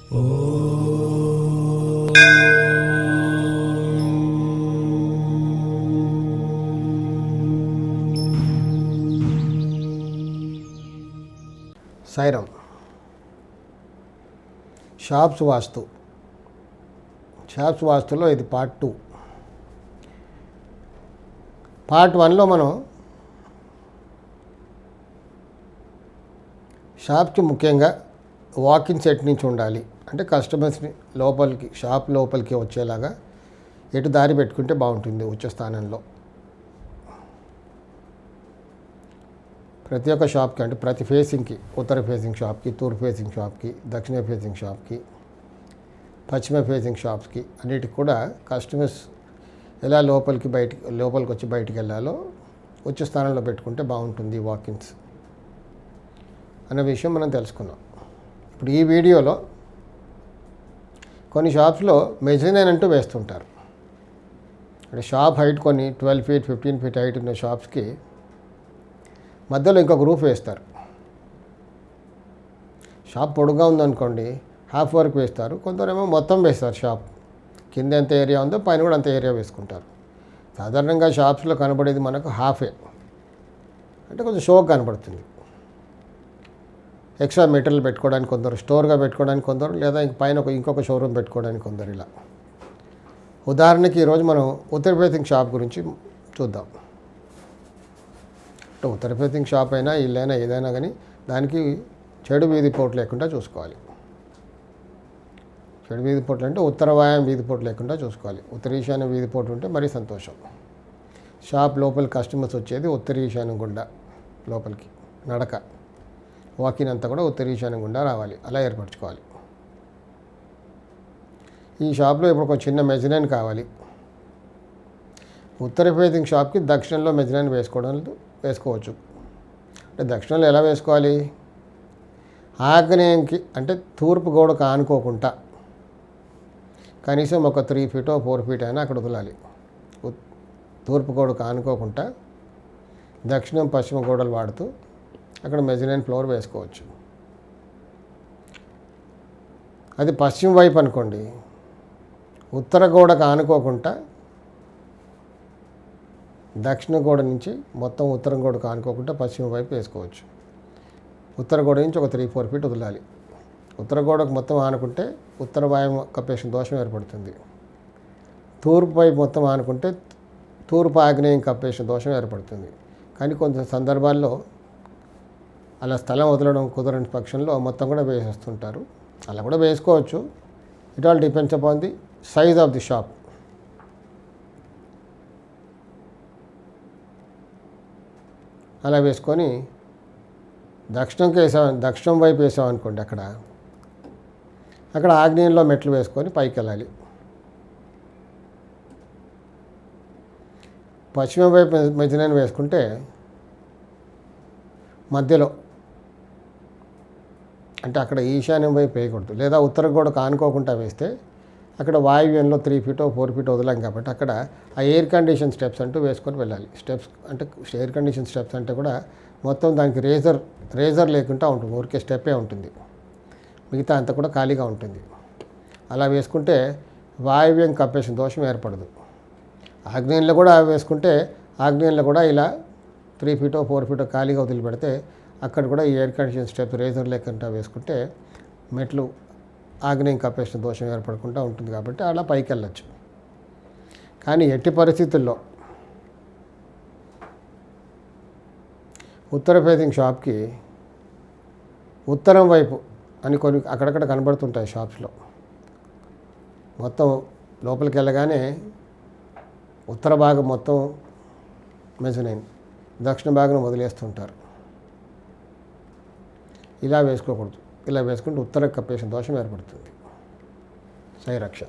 Sairam. Shops వాస్తులో ఇది part 2. Part 1లో మనం షాప్కి ముఖ్యంగా వాకింగ్ సెట్ నుంచి ఉండాలి, అంటే కస్టమర్స్ని షాప్ లోపలికి వచ్చేలాగా ఎటు దారి పెట్టుకుంటే బాగుంటుంది. ఉచ్చ స్థానంలో ప్రతి ఒక్క షాప్కి, అంటే ప్రతి ఫేసింగ్కి, ఉత్తర ఫేసింగ్ షాప్కి, తూర్పు ఫేసింగ్ షాప్కి, దక్షిణ ఫేసింగ్ షాప్కి, పశ్చిమ ఫేసింగ్ షాప్స్కి అన్నిటికి కూడా కస్టమర్స్ ఎలా లోపలికి వచ్చి బయటికి వెళ్ళాలో ఉచ్చ స్థానంలో పెట్టుకుంటే బాగుంటుంది వాకింగ్స్ అనే విషయం మనం తెలుసుకున్నాం. ఇప్పుడు ఈ వీడియోలో కొన్ని షాప్స్లో మెజనైన్ అంటూ వేస్తుంటారు. అంటే షాప్ హైట్ కొన్ని 12 feet 15 feet హైట్ ఉన్న షాప్స్కి మధ్యలో ఇంకొక రూఫ్ వేస్తారు. షాప్ పొడుగా ఉందనుకోండి, హాఫ్ వరకు వేస్తారు. కొందరేమో మొత్తం వేస్తారు. షాప్ కింద ఎంత ఏరియా ఉందో పైన కూడా అంత ఏరియా వేసుకుంటారు. సాధారణంగా షాప్స్లో కనబడేది మనకు హాఫే, అంటే కొంచెం షో కనబడుతుంది. ఎక్స్ట్రా మెటీరియల్ పెట్టుకోవడానికి కొందరు, స్టోర్గా పెట్టుకోవడానికి కొందరు, లేదా పైన ఇంకొక షోరూమ్ పెట్టుకోవడానికి కొందరు. ఇలా ఉదాహరణకి ఈరోజు మనం ఉత్తర ఫేసింగ్ షాప్ గురించి చూద్దాం. అంటే ఉత్తర ఫేసింగ్ షాప్ అయినా ఇల్లైనా ఏదైనా కానీ దానికి చెడు వీధి పోటు లేకుండా చూసుకోవాలి. చెడు వీధి పోట్లు అంటే ఉత్తర వాయం వీధి పోటు లేకుండా చూసుకోవాలి. ఉత్తర ఈశాన్య వీధి పోటు ఉంటే మరీ సంతోషం. షాప్ లోపలికి కస్టమర్స్ వచ్చేది ఉత్తర ఈశాన్యం గుండా లోపలికి నడక, వాకింగ్ అంతా కూడా ఉత్తర ఈశాన్యం గుండా రావాలి. అలా ఏర్పరచుకోవాలి. ఈ షాప్లో ఇప్పుడు ఒక చిన్న మెజనైన్ కావాలి. ఉత్తర ఫేసింగ్ షాప్కి దక్షిణంలో మెజనైన్ వేసుకోవచ్చు. అంటే దక్షిణంలో ఎలా వేసుకోవాలి? ఆగ్నేయంకి, అంటే తూర్పు గోడకు ఆనుకోకుండా కనీసం ఒక 3 feet 4 feet అయినా అక్కడ వదలాలి. తూర్పు గోడకు ఆనుకోకుండా దక్షిణం పశ్చిమ గోడలు వాడుతూ అక్కడ మెజనైన్ ఫ్లోర్ వేసుకోవచ్చు. అది పశ్చిమ వైపు అనుకోండి, ఉత్తర గోడకు ఆనుకోకుండా దక్షిణ గోడ నుంచి మొత్తం ఉత్తరం గోడకు ఆనుకోకుండా పశ్చిమ వైపు వేసుకోవచ్చు. ఉత్తర గోడ నుంచి ఒక 3-4 feet వదలాలి. ఉత్తర గోడకు మొత్తం ఆనుకుంటే ఉత్తర వాయు కప్పేసిన దోషం ఏర్పడుతుంది. తూర్పు వైపు మొత్తం ఆనుకుంటే తూర్పు ఆగ్నేయం కప్పేసిన దోషం ఏర్పడుతుంది. కానీ కొంత సందర్భాల్లో అలా స్థలం వదలడం కుదరని పక్షంలో మొత్తం కూడా వేసేస్తుంటారు. అలా కూడా వేసుకోవచ్చు. It all depends upon the size of the shop. అలా వేసుకొని దక్షిణం వైపు వేసామనుకోండి, అక్కడ ఆగ్నేయంలో మెట్లు వేసుకొని పైకి వెళ్ళాలి. పశ్చిమ వైపు మెజనైన్ వేసుకుంటే మధ్యలో, అంటే అక్కడ ఈశాన్యం వైపు వేయకూడదు. లేదా ఉత్తర గోడకు ఆనుకోకుండా వేస్తే అక్కడ వాయువ్యంలో 3 feet 4 feet వదలాం కాబట్టి అక్కడ ఆ ఎయిర్ కండిషన్ స్టెప్స్ అంటూ వేసుకొని వెళ్ళాలి. స్టెప్స్ అంటే ఎయిర్ కండిషన్ స్టెప్స్ అంటే కూడా మొత్తం దానికి రేజర్ లేకుండా ఉంటుంది, ఊరికే స్టెప్పే ఉంటుంది, మిగతా అంతా కూడా ఖాళీగా ఉంటుంది. అలా వేసుకుంటే వాయువ్యం కప్పేసిన దోషం ఏర్పడదు. ఆగ్నేయంలో కూడా వేసుకుంటే ఆగ్నేయంలో కూడా ఇలా 3 feet 4 feet ఖాళీగా వదిలిపెడితే అక్కడ కూడా ఈ ఎయిర్ కండిషన్ స్టెప్స్ రేజర్ లేకుండా వేసుకుంటే మెట్లు ఆగ్నేయం కప్పేసిన దోషం ఏర్పడకుండా ఉంటుంది. కాబట్టి అలా పైకి వెళ్ళచ్చు. కానీ ఎట్టి పరిస్థితుల్లో ఉత్తర ఫేసింగ్ షాప్కి ఉత్తరం వైపు అని కొన్ని అక్కడక్కడ కనబడుతుంటాయి షాప్స్లో. మొత్తం లోపలికి వెళ్ళగానే ఉత్తర భాగం మొత్తం మెజనైన్, దక్షిణ భాగం వదిలేస్తుంటారు. ఇలా వేసుకోకూడదు. ఇలా వేసుకుంటే ఉత్తర కప్పేసిన దోషం ఏర్పడుతుంది. సాయి రక్ష.